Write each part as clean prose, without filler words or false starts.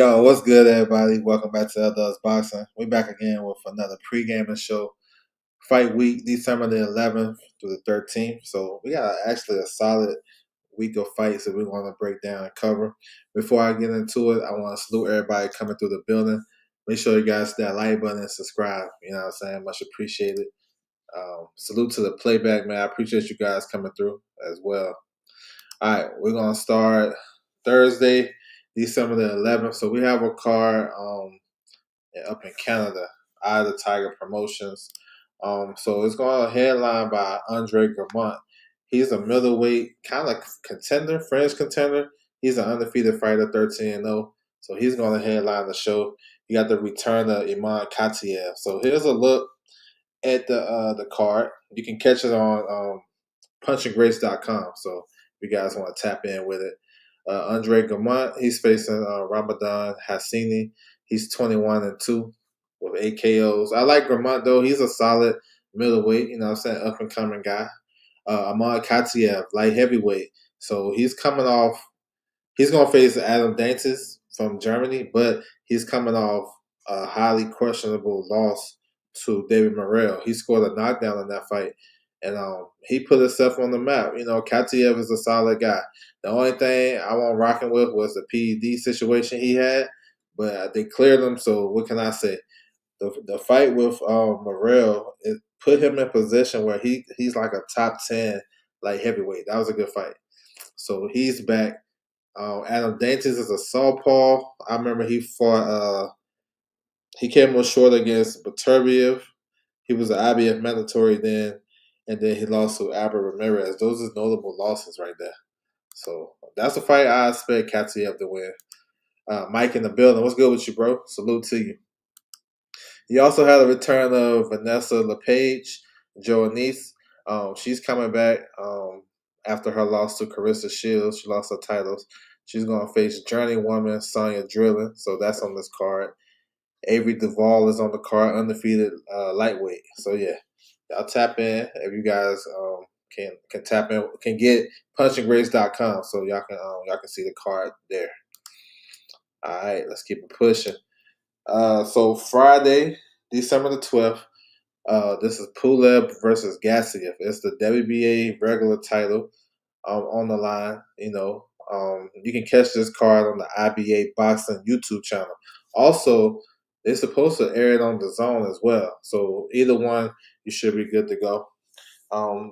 Yo, what's good, everybody? Welcome back to Does Boxing. We back again with another pre-gaming show. Fight week, December the 11th through the 13th. So we got actually a solid week of fights that we want to break down and cover. Before I get into it, I want to salute everybody coming through the building. Make sure you guys hit that like button and subscribe. You know what I'm saying? Much appreciated. Salute to the playback, man. I appreciate you guys coming through as well. All right, we're gonna start Thursday, December the 11th. So we have a card up in Canada, Eye of the Tiger Promotions. So it's going to headline by Andre Gramont. He's a middleweight kind of contender, French contender. He's an undefeated fighter, 13-0. So he's going to headline the show. You got the return of Iman Katiev. So here's a look at the card. You can catch it on punchinggrace.com. So if you guys want to tap in with it. Andre Gramont, he's facing Ramadan Hassini. He's 21-2 with 8 KOs. I like Gramont, though. He's a solid middleweight, you know what I'm saying, up-and-coming guy. Ahmad Katiev, light heavyweight. So he's coming off – he's going to face Adam Dantis from Germany, but he's coming off a highly questionable loss to David Morrell. He scored a knockdown in that fight. And he put himself on the map. You know, Katiev is a solid guy. The only thing I wasn't rocking with was the PED situation he had, but they cleared him. So what can I say? The fight with Morrell, it put him in position where he's like a top 10 like heavyweight. That was a good fight. So he's back. Adam Dantis is a southpaw. I remember he fought. He came up short against Beterbiev. He was an IBF mandatory then, and then he lost to Albert Ramirez. Those are notable losses right there. So that's a fight I expect Katiev to win. Mike in the building. What's good with you, bro? Salute to you. You also had a return of Vanessa LePage, Joannice. She's coming back after her loss to Carissa Shields. She lost her titles. She's going to face journeywoman Sonya Drilling. So that's on this card. Avery Duvall is on the card, undefeated lightweight. So yeah, y'all tap in if you guys can tap in, can get punchinggrace.com so y'all can see the card there. All right, let's keep it pushing. So Friday, December the 12th, this is Pulev versus Gassiev. It's the WBA regular title on the line. You know, you can catch this card on the IBA Boxing YouTube channel. Also, they're supposed to air it on the Zone as well. So either one, you should be good to go.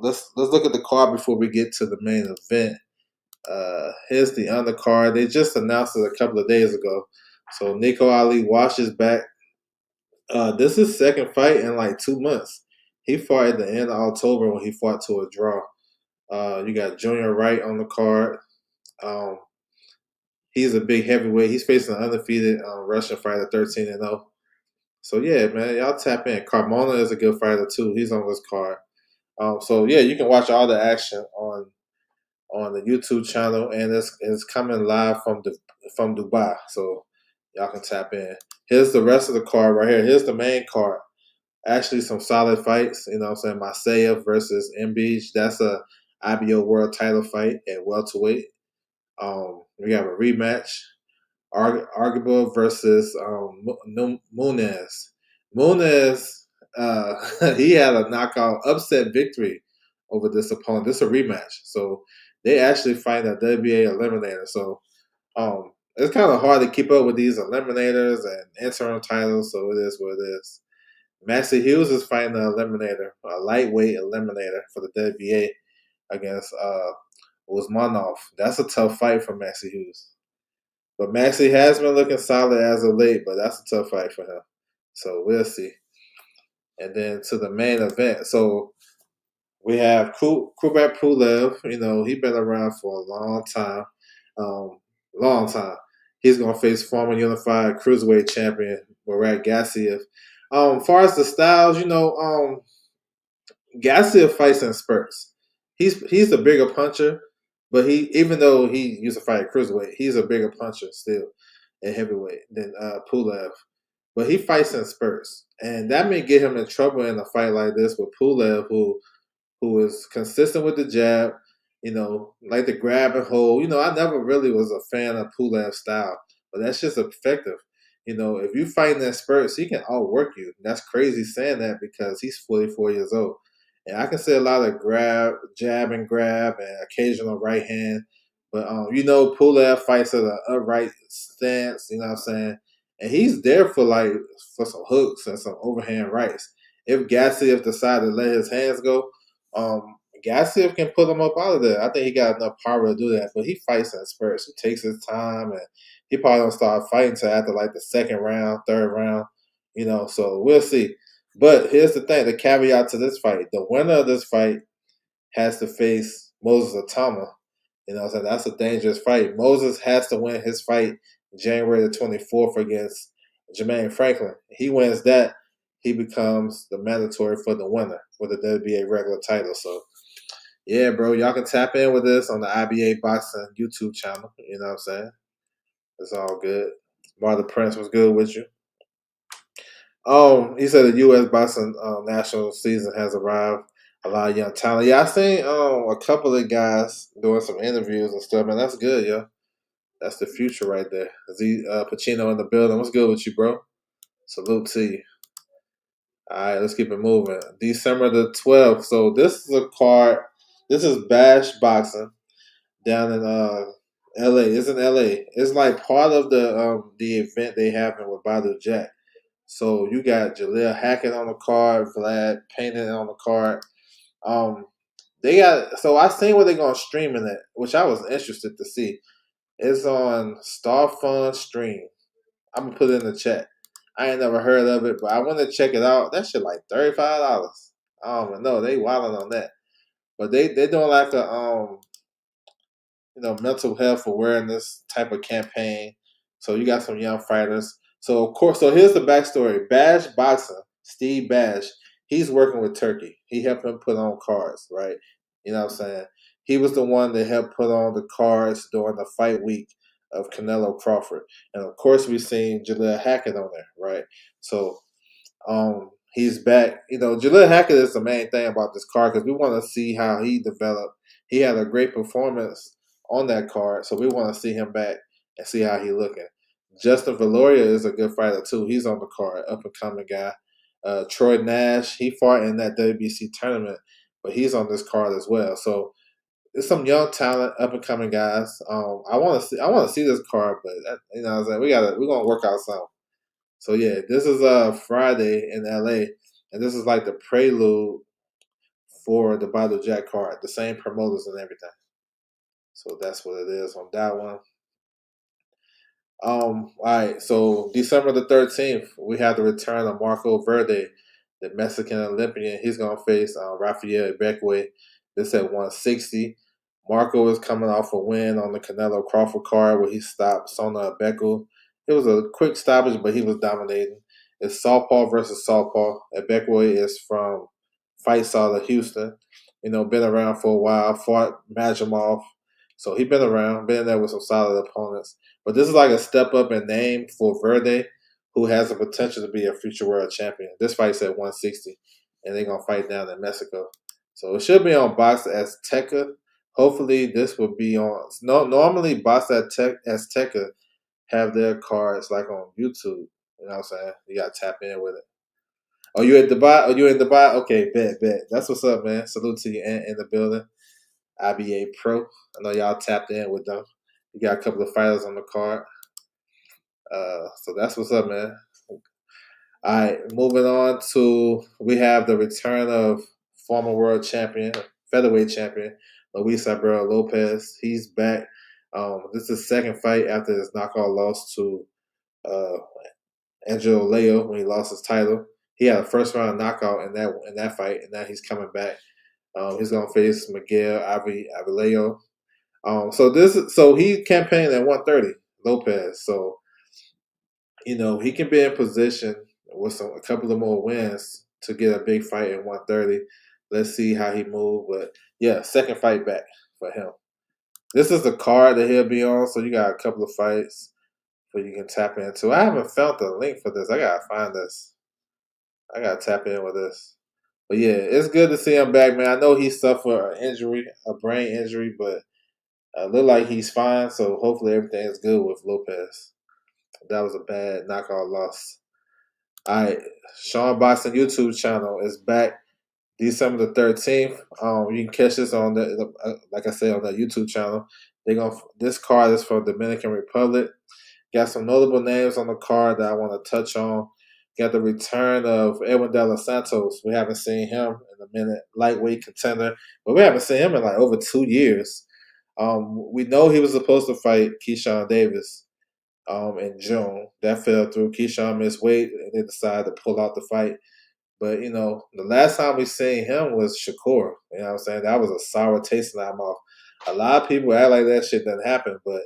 Let's look at the card before we get to the main event. Here's the undercard. They just announced it a couple of days ago. So Nico Ali washes back. This is his second fight in like 2 months. He fought at the end of October when he fought to a draw. You got Junior Wright on the card. He's a big heavyweight. He's facing an undefeated Russian fighter, 13-0. So yeah, man, y'all tap in. Carmona is a good fighter too. He's on this card. So yeah, you can watch all the action on the YouTube channel, and it's coming live from Dubai. So y'all can tap in. Here's the rest of the card right here. Here's the main card. Actually, some solid fights. You know what I'm saying? Masayev versus Mbij. That's a IBO world title fight at welterweight. We have a rematch. Argibov versus Munez. Munez, he had a knockout upset victory over this opponent. This is a rematch. So they actually fight a WBA eliminator. So it's kind of hard to keep up with these eliminators and interim titles. So it is what it is. Maxie Hughes is fighting an eliminator, a lightweight eliminator for the WBA against Usmanov. That's a tough fight for Maxie Hughes. But Maxie has been looking solid as of late, but that's a tough fight for him. So we'll see. And then to the main event. So we have Kubrat Pulev. You know, he's been around for a long time. Long time. He's going to face former unified cruiserweight champion Murat Gassiev. As far as the styles, you know, Gassiev fights in spurts. He's a bigger puncher, but even though he used to fight at cruiserweight, he's a bigger puncher still at heavyweight than Pulev. But he fights in spurts, and that may get him in trouble in a fight like this with Pulev, who is consistent with the jab. You know, like the grab and hold. You know, I never really was a fan of Pulev's style. but that's just effective. If you fighting in spurts, he can outwork you. And that's crazy saying that because he's 44 years old. And I can see a lot of jab and grab, and occasional right hand. But Pulev fights at an upright stance. You know what I'm saying? And he's there for some hooks and some overhand rights. If Gassiev decided to let his hands go, Gassiev can put him up out of there. I think he got enough power to do that. But he fights in spurts. He takes his time, and he probably don't start fighting until after like the second round, third round. So we'll see. But here's the thing: the caveat to this fight: the winner of this fight has to face Moses Atama. So that's a dangerous fight. Moses has to win his fight January the 24th against Jermaine Franklin. He wins that, he becomes the mandatory for the winner for the WBA regular title. So, yeah, bro, y'all can tap in with us on the IBA Boxing YouTube channel. You know what I'm saying? It's all good. Martha Prince was good with you. He said the U.S. boxing national season has arrived. A lot of young talent. Yeah, I seen a couple of guys doing some interviews and stuff, man. That's good, yo. That's the future right there. Z Pacino in the building. What's good with you, bro? Salute to you. All right, let's keep it moving. December the 12th. So this is a card. This is Bash Boxing down in LA. It's in LA. It's like part of the event they having with Badu Jack. So you got Jaleel Hackett on the card, Vlad Painted on the card. They got so I seen where they're gonna stream in it, which I was interested to see. It's on Star Fun Stream. I'm gonna put it in the chat. I ain't never heard of it, but I want to check it out. That shit like $35. I don't even know. They wilding on that, but they doing like a mental health awareness type of campaign. So you got some young fighters. So of course, so here's the backstory. Bash Boxing, Steve Bash, he's working with Turkey. He helped him put on cards, right? You know what I'm saying? He was the one that helped put on the cards during the fight week of Canelo Crawford. And of course we've seen Jaleel Hackett on there, right? So he's back. Jaleel Hackett is the main thing about this card because we want to see how he developed. He had a great performance on that card, so we want to see him back and see how he looking. Justin Valoria is a good fighter too. He's on the card, up and coming guy. Troy Nash, he fought in that WBC tournament, but he's on this card as well. So there's some young talent, up and coming guys. I want to see this card, but I was like, we're gonna work out something. So yeah, this is Friday in LA, and this is like the prelude for the Badu Jack card, the same promoters and everything. So that's what it is on that one. All right. So December the 13th, we have the return of Marco Verde, the Mexican Olympian. He's gonna face Rafael Bekwe. This at 160. Marco is coming off a win on the Canelo Crawford card where he stopped Sona Abeku. It was a quick stoppage, but he was dominating. It's Southpaw versus Southpaw. Bekwe is from Fight Solid Houston. Been around for a while. Fought Majimov. So he been around, been there with some solid opponents. But this is like a step up in name for Verde, who has the potential to be a future world champion. This fight's at 160, and they're going to fight down in Mexico. So it should be on Box Azteca. Hopefully this will be on. No, normally Box Azteca have their cards like on YouTube. You know what I'm saying? You got to tap in with it. Oh, you at Dubai? Oh, you in Dubai? Okay, bet. That's what's up, man. Salute to you in the building. IBA Pro. I know y'all tapped in with them. You got a couple of fighters on the card. So that's what's up, man. All right, moving on to we have the return of former world champion, featherweight champion, Luis Alberto Lopez. He's back. This is his second fight after his knockout loss to Angelo Leo when he lost his title. He had a first round knockout in that fight, and now he's coming back. He's gonna face Miguel Avileo. So he campaigned at 130, Lopez. So he can be in position with a couple of more wins to get a big fight at 130. Let's see how he moves. But yeah, second fight back for him. This is the card that he'll be on. So you got a couple of fights where you can tap into. I haven't found the link for this. I gotta find this. I gotta tap in with this. But yeah, it's good to see him back, man. I know he suffered an injury, a brain injury, but look like he's fine. So hopefully everything is good with Lopez. That was a bad knockout loss. All right, Sean Boxing YouTube channel is back December the 13th. You can catch this on like I said, on the YouTube channel. This card is from Dominican Republic. Got some notable names on the card that I want to touch on. Got the return of Edwin De Los Santos. We haven't seen him in a minute. Lightweight contender, but we haven't seen him in like over 2 years. We know he was supposed to fight Keyshawn Davis in June. That fell through. Keyshawn missed weight and they decided to pull out the fight. But, the last time we seen him was Shakur. You know what I'm saying? That was a sour taste in our mouth. A lot of people act like that shit didn't happen, but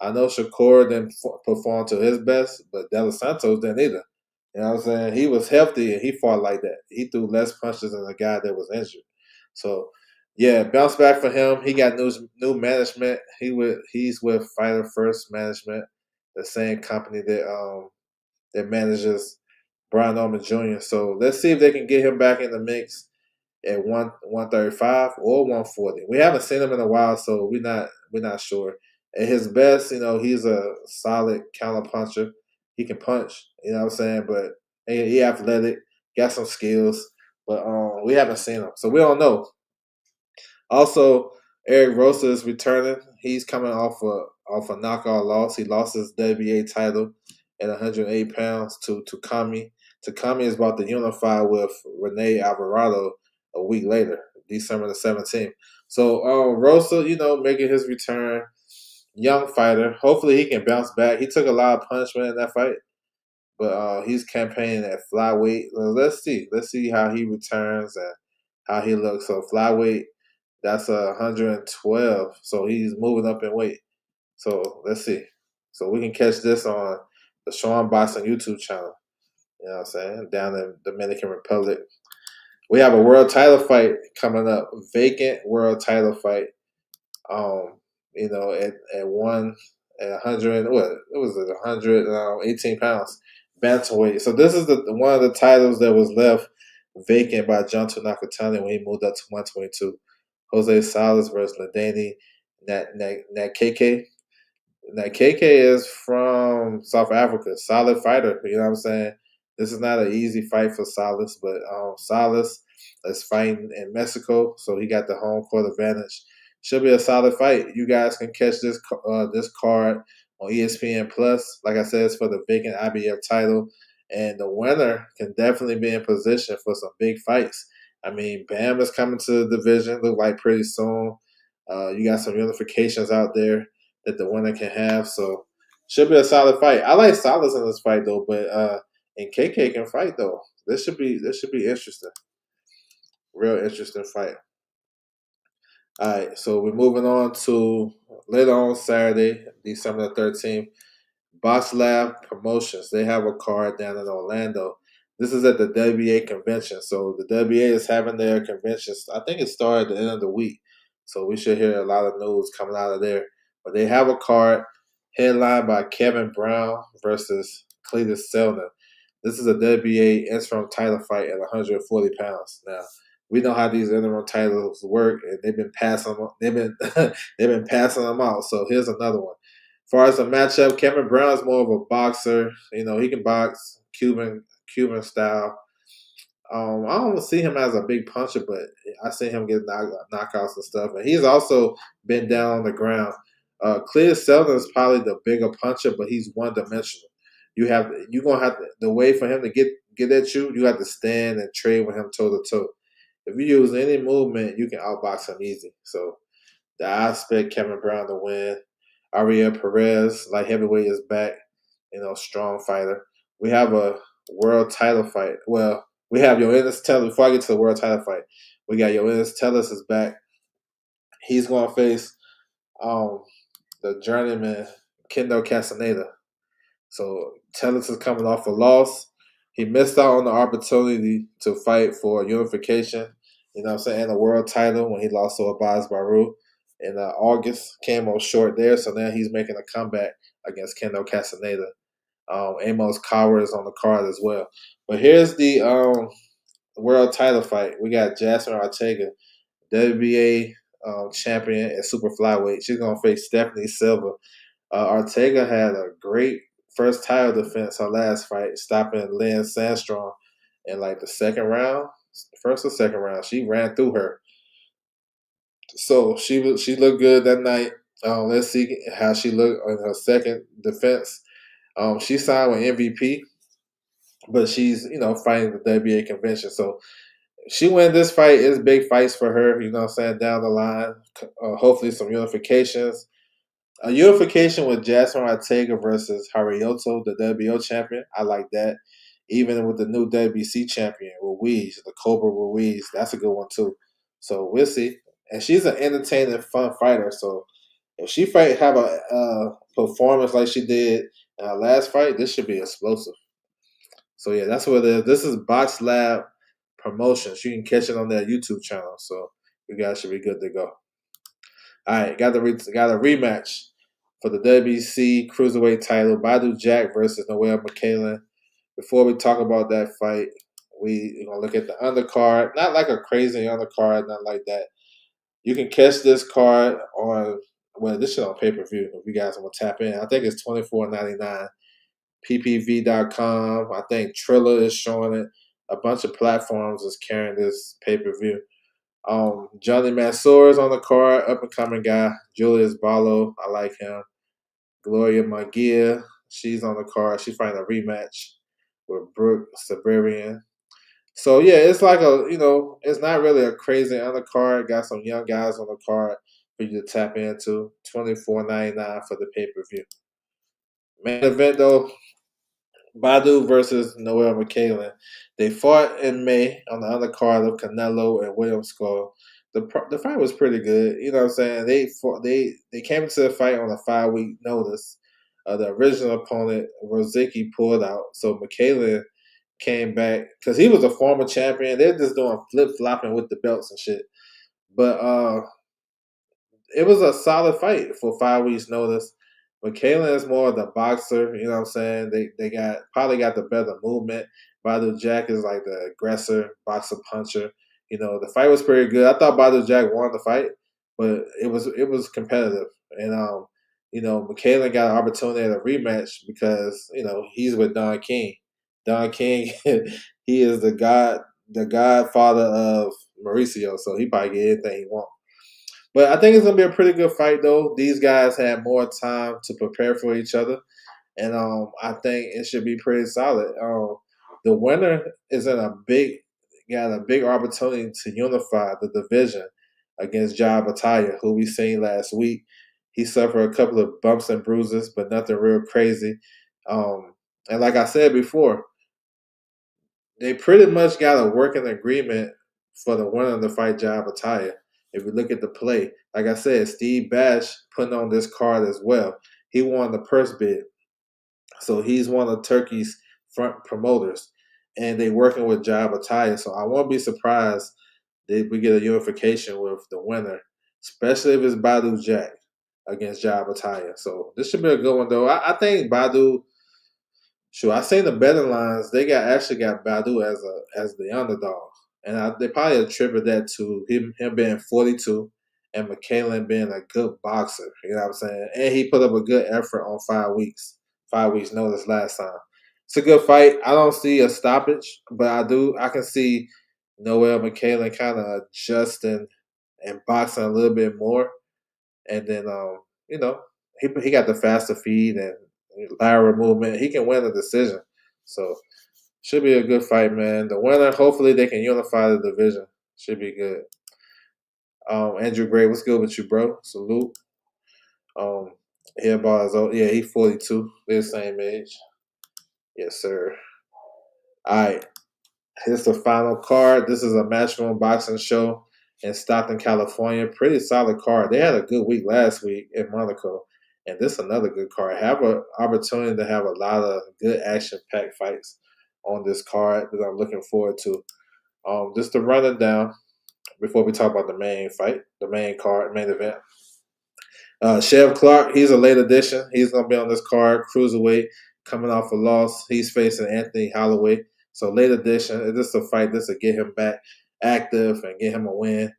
I know Shakur didn't perform to his best, but De Los Santos didn't either. You know what I'm saying? He was healthy and he fought like that. He threw less punches than the guy that was injured. So, yeah, bounce back for him. He got new management. He's with Fighter First Management, the same company that manages Brian Norman Jr. So let's see if they can get him back in the mix at 135 or 140. We haven't seen him in a while, so we're not sure. At his best, he's a solid counter puncher. He can punch, you know what I'm saying, but he athletic, got some skills, but we haven't seen him, so we don't know. Also, Eric Rosa is returning. He's coming off a knockout loss. He lost his WBA title at 108 pounds to Takami. Takami is about to unify with Rene Alvarado a week later, December the 17th. So Rosa, making his return. Young fighter. Hopefully he can bounce back. He took a lot of punishment in that fight, but he's campaigning at flyweight. Let's see. Let's see how he returns and how he looks. So flyweight, that's 112. So he's moving up in weight. So let's see. So we can catch this on the Sean Boxing YouTube channel. You know what I'm saying? Down in Dominican Republic. We have a world title fight coming up. Vacant world title fight. At 100, what it was, 118 pounds, bantamweight. So this is the one of the titles that was left vacant by Junto Nakatani when he moved up to 122. Jose Salas versus Ladani Nat KK. Now KK is from South Africa, solid fighter. You know what I'm saying? This is not an easy fight for Salas, but Salas is fighting in Mexico, so he got the home court advantage. Should be a solid fight. You guys can catch this card on ESPN Plus. Like I said, it's for the vacant IBF title, and the winner can definitely be in position for some big fights. I mean, Bam is coming to the division. Look like pretty soon. You got some unifications out there that the winner can have. So should be a solid fight. I like Salas in this fight though, but and KK can fight though. This should be interesting. Real interesting fight. All right, so we're moving on to later on Saturday, December the 13th. Box Lab Promotions. They have a card down in Orlando. This is at the WBA convention. So the WBA is having their conventions. I think it started at the end of the week. So we should hear a lot of news coming out of there. But they have a card headlined by Kevin Brown versus Cletus Selden. This is a WBA interim title fight at 140 pounds. Now we know how these interim titles work, and they've been passing them. They've been passing them out. So here's another one. As far as the matchup, Kevin Brown is more of a boxer. He can box Cuban style. I don't see him as a big puncher, but I see him getting knockouts and stuff. And he's also been down on the ground. Cletus Selden is probably the bigger puncher, but he's one dimensional. You're gonna have to, the way for him to get at you. You have to stand and trade with him toe to toe. If you use any movement, you can outbox him easy. So I expect Kevin Brown to win. Ariel Perez, light heavyweight, is back. Strong fighter. We have a world title fight. Well, we have Yoenis Tellez. Before I get to the world title fight, we got Yoenis Tellez is back. He's going to face the journeyman Kendo Castaneda. So Tellez is coming off a loss. He missed out on the opportunity to fight for unification, and a world title when he lost to Abbas Baru in August. Came up short there, so now he's making a comeback against Kendo Castaneda. Amos Coward is on the card as well. But here's the world title fight. We got Jasmine Ortega, WBA champion at super flyweight. She's going to face Stephanie Silva. Ortega had a great first title defense, her last fight, stopping Lynn Sandstrom in like the second round, first or second round. She ran through her, so she looked good that night. Let's see how she looked on her second defense. She signed with MVP, but she's fighting the WBA convention. So she win this fight. It's big fights for her. You know what I'm saying, down the line. Hopefully some unifications. A unification with Jasmine Ortega versus Harioto, the WBO champion. I like that. Even with the new WBC champion, Ruiz, the Cobra Ruiz. That's a good one too. So we'll see. And she's an entertaining, fun fighter. So if she have a performance like she did in her last fight, this should be explosive. So yeah, that's what it is. This is Box Lab Promotions. You can catch it on their YouTube channel. So you guys should be good to go. All right, got a rematch for the WBC Cruiserweight title. Badu Jack versus Noel McCallan. Before we talk about that fight, we're gonna look at the undercard. Not like a crazy undercard, not like that. You can catch this card on this shit on pay per view. If you guys want to tap in, I think it's $24.99. PPV.com. I think Triller is showing it. A bunch of platforms is carrying this pay per view. Johnny Mansour is on the card, up and coming guy. Julius Barlow, I like him. Gloria Magia, she's on the card. She's fighting a rematch with Brooke Sabarian. So yeah, it's like it's not really a crazy undercard. Got some young guys on the card for you to tap into. $24.99 for the pay per view. Main event though, Badu versus Noel McCallan. They fought in May on the undercard of Canelo and William Skull. The fight was pretty good. You know what I'm saying? They came into the fight on a 5-week notice. The original opponent, Rozicki, pulled out. So McCallan came back because he was a former champion. They're just doing flip flopping with the belts and shit. But it was a solid fight for 5 weeks notice. McCallan is more of the boxer, you know what I'm saying? They probably got the better movement. Badu Jack is like the aggressor, boxer puncher. The fight was pretty good. I thought Badu Jack won the fight, but it was competitive. And McCallan got an opportunity at a rematch because, he's with Don King. Don King he is the godfather of Mauricio, so he probably get anything he wants. But I think it's gonna be a pretty good fight, though. These guys had more time to prepare for each other, and I think it should be pretty solid. The winner is got a big opportunity to unify the division against Jai Bataya, who we seen last week. He suffered a couple of bumps and bruises, but nothing real crazy. And like I said before, they pretty much got a working agreement for the winner to fight Jai Bataya. If you look at the play, like I said, Steve Bash putting on this card as well. He won the purse bid, so he's one of Turkey's front promoters, and they working with Jai Bataya. So I won't be surprised if we get a unification with the winner, especially if it's Badu Jack against Jai Bataya. So this should be a good one, though. I think Badu. Sure, I seen the betting lines. They actually got Badu as the underdog, and they probably attribute that to him being 42 and McCallan being a good boxer. You know what I'm saying? And he put up a good effort on 5 weeks. 5 weeks notice last time. It's a good fight. I don't see a stoppage, but I can see Noel McCallan kind of adjusting and boxing a little bit more, and then you know he got the faster feed and lateral movement. He can win the decision, so should be a good fight, man. The winner, hopefully, they can unify the division. Should be good. Andrew Gray, what's good with you, bro? Salute. Um, Hairball is old. Yeah, he's 42. They're the same age. Yes, sir. All right. Here's the final card. This is a Matchroom boxing show in Stockton, California. Pretty solid card. They had a good week last week in Monaco, and this is another good card. Have an opportunity to have a lot of good action-packed fights on this card that I'm looking forward to. Just to run it down before we talk about the main fight, the main card, main event. Chev Clark, he's a late addition. He's going to be on this card, cruiserweight, coming off a loss. He's facing Anthony Holloway. So late addition. This is a fight. This will get him back active and get him a win.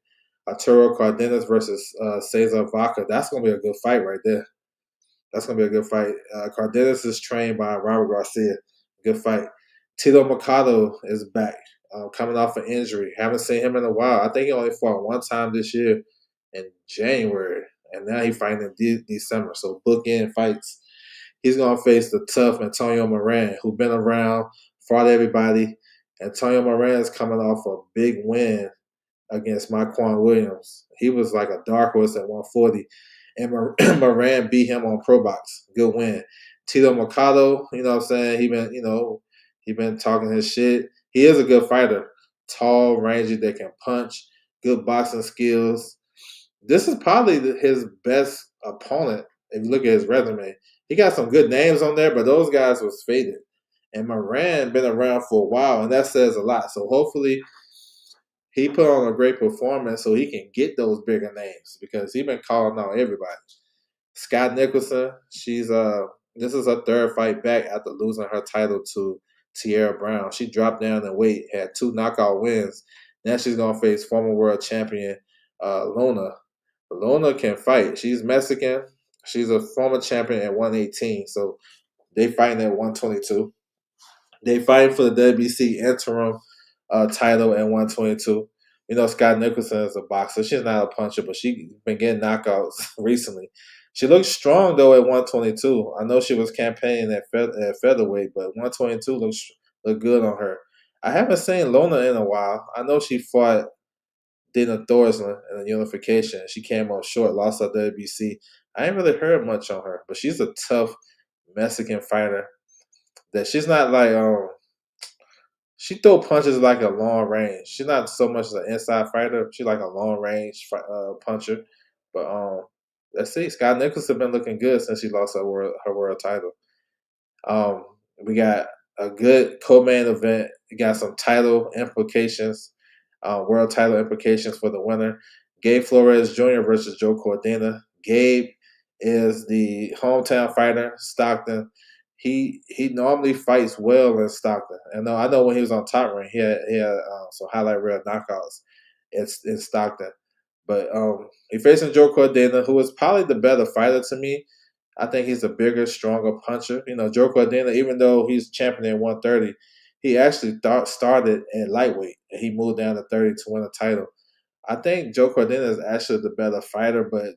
Arturo Cardenas versus Cesar Vaca. That's going to be a good fight right there. That's gonna be a good fight. Cardenas is trained by Robert Garcia. Good fight. Tito Mercado is back, coming off an injury. Haven't seen him in a while. I think he only fought one time this year in January, and now he's fighting in December. So bookend fights. He's gonna face the tough Antonio Moran, who been around, fought everybody. Antonio Moran is coming off a big win against Marquand Williams. He was like a dark horse at 140, and Moran beat him on Pro Box. Good win. Tito Mercado, you know what I'm saying? He been talking his shit. He is a good fighter. Tall, rangy, that can punch, good boxing skills. This is probably his best opponent if you look at his resume. He got some good names on there, but those guys was faded. And Moran been around for a while, and that says a lot. So hopefully he put on a great performance so he can get those bigger names because he been calling out everybody. Scott Nicholson, she's this is her third fight back after losing her title to Tierra Brown. She dropped down in weight, had 2 knockout wins. Now she's gonna face former world champion Lona. Lona can fight. She's Mexican. She's a former champion at 118. So they fighting at 122. They fighting for the WBC interim title at 122. You know, Scott Nicholson is a boxer. She's not a puncher, but she's been getting knockouts recently. She looks strong though at 122. I know she was campaigning at featherweight, but 122 look good on her. I haven't seen Lona in a while. I know she fought Dana Thorson in the unification. She came up short, lost her WBC. I ain't really heard much on her, but she's a tough Mexican fighter. That she's not like she throw punches like a long range. She's not so much an inside fighter. She's like a long range puncher. But let's see. Scott Nicholson been looking good since she lost her world title. Um, we got a good co-main event. We got some title implications, world title implications for the winner. Gabe Flores Jr. versus Joe Cordina. Gabe is the hometown fighter, Stockton. He normally fights well in Stockton. And I know when he was on Top Rank, he had some highlight reel knockouts in Stockton. But he's facing Joe Cordina, who is probably the better fighter to me. I think he's a bigger, stronger puncher. You know, Joe Cordina, even though he's champion at 130, he actually started at lightweight and he moved down to 30 to win a title. I think Joe Cordina is actually the better fighter, but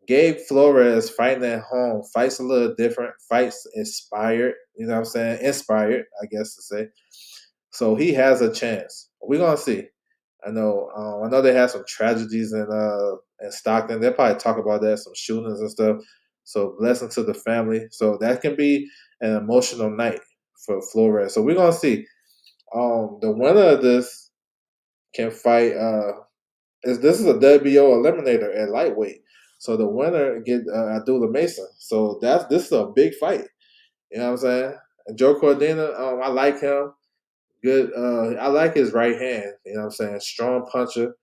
Gabe Flores fighting at home fights a little different, fights inspired. You know what I'm saying? Inspired, I guess to say. So he has a chance. We're gonna see. I know they had some tragedies in Stockton. They'll probably talk about that, some shootings and stuff. So blessing to the family. So that can be an emotional night for Flores. So we're gonna see. The winner of this can fight. This is a WBO eliminator at lightweight. So the winner get Abdullah Mason. So this is a big fight. You know what I'm saying? And Joe Cordina, I like him. Good. I like his right hand. You know what I'm saying? Strong puncher.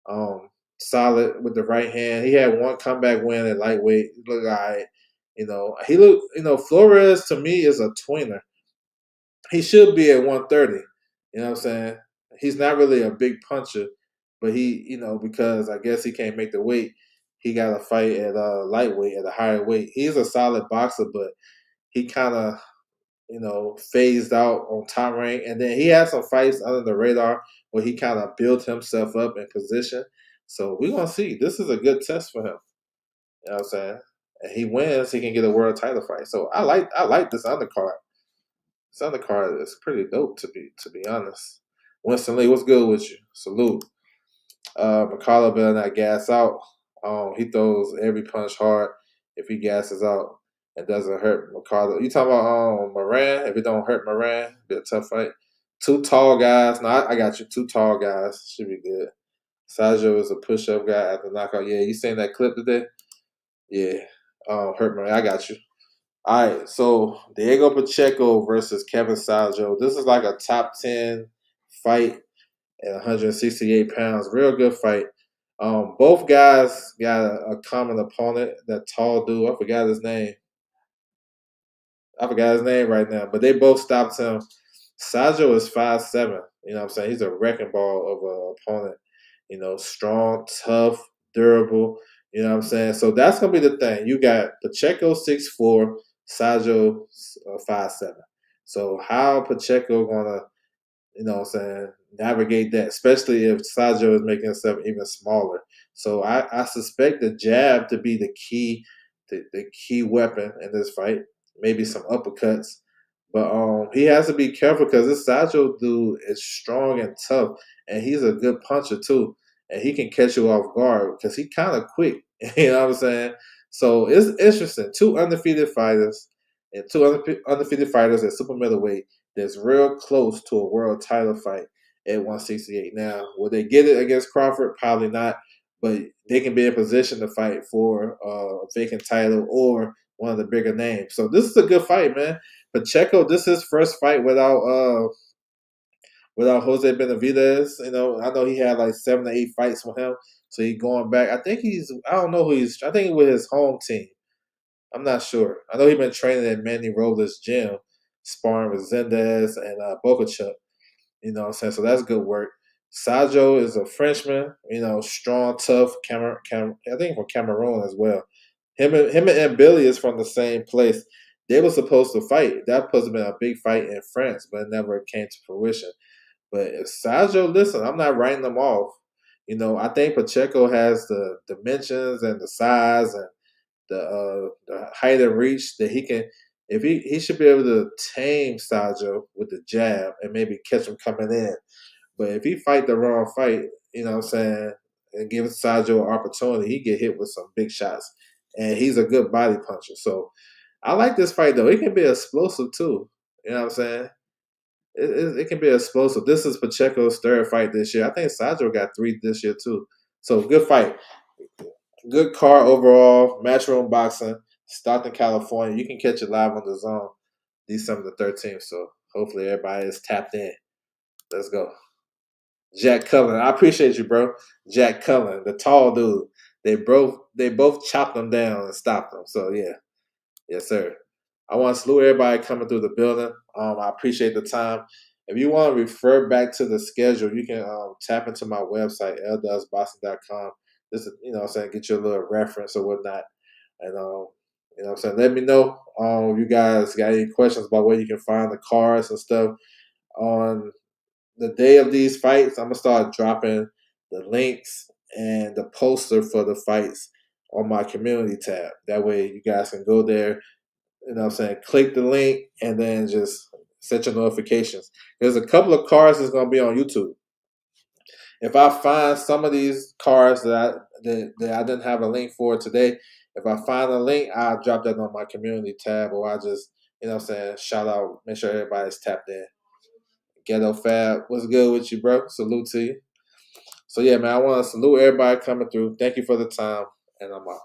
Um, Solid with the right hand. He had one comeback win at lightweight. He looked all right. Flores to me is a tweener. He should be at 130. You know what I'm saying? He's not really a big puncher, but because I guess he can't make the weight, he got to fight at lightweight at a higher weight. He's a solid boxer, but he kind of phased out on Top Rank. And then he had some fights under the radar where he kind of built himself up in position. So we're gonna see. This is a good test for him. You know what I'm saying? And he wins, he can get a world title fight. So I like this undercard. This undercard is pretty dope to be honest. Winston Lee, what's good with you? Salute. McCullough better not gas out. He throws every punch hard. If he gasses out, it doesn't hurt McCullough. You talking about Moran? If it don't hurt Moran, be a tough fight. 2 tall guys. No, I got you. 2 tall guys should be good. Sajo is a push-up guy after knockout. Yeah, you seen that clip today? Yeah. Hurt Moran. I got you. All right. So Diego Pacheco versus Kevin Sajo. This is like a top 10 fight at 168 pounds. Real good fight. Both guys got a common opponent, that tall dude. I forgot his name. Right now, but they both stopped him. Sajo is 5'7". You know what I'm saying? He's a wrecking ball of an opponent. Strong, tough, durable. You know what I'm saying? So that's gonna be the thing. You got Pacheco 6'4", Sajo 5'7". So how Pacheco gonna, you know what I'm saying, navigate that, especially if Sajo is making himself even smaller. So I suspect the jab to be the key weapon in this fight. Maybe some uppercuts. But he has to be careful because this Sajo dude is strong and tough, and he's a good puncher too. And he can catch you off guard because he kind of quick. You know what I'm saying? So it's interesting. Two undefeated fighters and two undefeated fighters at super middleweight that's real close to a world title fight at 168. Now, will they get it against Crawford? Probably not, but they can be in position to fight for a vacant title or one of the bigger names. So this is a good fight, man. Pacheco, this is his first fight without Jose Benavidez. You know, I know he had like 7 to 8 fights with him, so he's going back. I don't know who he's. I think with his home team. I'm not sure. I know he's been training at Manny Robles' gym, sparring with Zendes and Bokachuck. You know what I'm saying? So that's good work. Sajo is a Frenchman, you know, strong, tough, I think from Cameroon as well. Him and Billy is from the same place. They were supposed to fight. That was supposed to have been a big fight in France, but it never came to fruition. But if Sajo, listen, I'm not writing them off. You know, I think Pacheco has the dimensions and the size and the height and reach that he can. If he should be able to tame Sajo with the jab and maybe catch him coming in. But if he fight the wrong fight, you know what I'm saying, and give Sajo an opportunity, he get hit with some big shots. And he's a good body puncher. So I like this fight though. It can be explosive too. You know what I'm saying? It can be explosive. This is Pacheco's third fight this year. I think Sajo got 3 this year too. So good fight. Good car overall. Matchroom boxing. Stockton, California. You can catch it live on the zone December the 13th. So hopefully everybody is tapped in. Let's go. Jack Cullen. I appreciate you, bro. Jack Cullen, the tall dude. They both chopped him down and stopped him. So yeah. Yes, sir. I want to salute everybody coming through the building. I appreciate the time. If you want to refer back to the schedule, you can tap into my website, ldusboston.com. This is, you know what I'm saying, get you a little reference or whatnot. And, you know what I'm saying, let me know if you guys got any questions about where you can find the cards and stuff. On the day of these fights, I'm going to start dropping the links and the poster for the fights on my community tab. That way you guys can go there, you know what I'm saying, click the link and then just set your notifications. There's a couple of cards that's going to be on YouTube. If I find some of these cards that I didn't have a link for today, if I find a link, I'll drop that on my community tab, or I just, you know what I'm saying, shout out, make sure everybody's tapped in. Ghetto Fab, what's good with you, bro? Salute to you. So yeah, man, I want to salute everybody coming through. Thank you for the time, and I'm out.